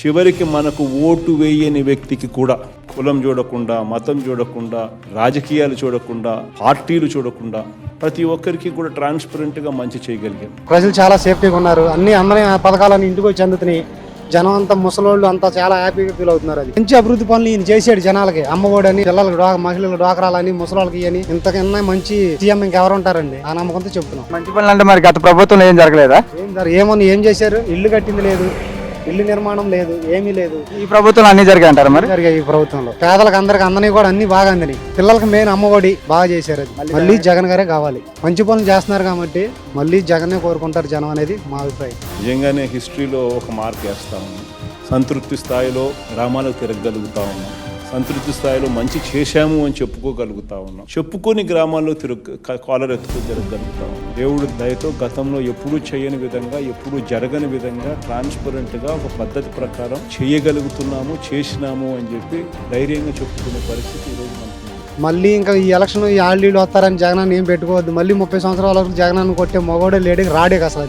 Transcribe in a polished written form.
చివరికి మనకు ఓటు వేయని వ్యక్తికి కూడా కులం చూడకుండా, మతం చూడకుండా, రాజకీయాలు చూడకుండా, పార్టీలు చూడకుండా ప్రతి ఒక్కరికి కూడా ట్రాన్స్పరెంట్గా మంచి చేయగలిగాం. ప్రజలు చాలా సేఫ్టీగా ఉన్నారు. అందరి పథకాలను ఇంటికి వచ్చి అందుతున్నాయి. జనం అంతా ముసలోళ్ళు అంతా చాలా హ్యాపీగా ఫీల్ అవుతున్నారు. అది మంచి అభివృద్ధి పనులు ఈయన చేసాడు జనాలకి. అమ్మఒడని, పిల్లలకు మహిళలకు డ్వాక్రాలని, ముసలోళ్ళకి అని ఇంతకన్నా మంచి సీఎం ఇంకెవరు ఉంటారండి. ఆ నమ్మకంతో చెప్తున్నాం. మంచి పనులు అంటే మరి గత ప్రభుత్వంలో ఏం జరగలేదా? ఏం చేశారు? ఇల్లు కట్టింది లేదు, ఇల్లు నిర్మాణం లేదు, ఏమీ లేదు. ఈ ప్రభుత్వంలో అన్ని జరిగాయి అంటారు. మరి జరిగాయి ఈ ప్రభుత్వంలో. పేదలకు అందరికి అందని కూడా అన్ని బాగా అందని. పిల్లలకు మెయిన్ అమ్మఒడి బాగా చేశారు. అది మళ్ళీ జగన్ గారే కావాలి. మంచి పనులు చేస్తున్నారు కాబట్టి మళ్ళీ జగన్నే కోరుకుంటారు జనం అనేది మా అభిప్రాయం. నిజంగానే హిస్టరీలో ఒక మార్క్ వేస్తా ఉన్నాం. సంతృప్తి స్థాయిలో గ్రామాలకు తిరగగలుగుతా ఉన్నాం. సంతృప్తి స్థాయిలో మంచి చేశాము అని చెప్పుకోగలుగుతా ఉన్నాం. చెప్పుకొని గ్రామాల్లో కాలర్ ఎత్తుకు జరగగలుగుతా ఉన్నాం. దేవుడి దయతో గతంలో ఎప్పుడూ చేయని విధంగా, ఎప్పుడూ జరగని విధంగా ట్రాన్స్పరెంట్గా ఒక పద్ధతి ప్రకారం చేయగలుగుతున్నాము, చేసినాము అని చెప్పి ధైర్యంగా చెప్పుకునే పరిస్థితి ఈరోజు మనకు. మళ్ళీ ఇంకా ఈ ఎలక్షన్ ఈ ఆళ్ళు వస్తారని జగనాన్ని ఏం పెట్టుకోవద్దు. మళ్ళీ 30 సంవత్సరాల వరకు జగనాన్ని కొట్టే మగోడే లేడీ రాడే అసలు. అది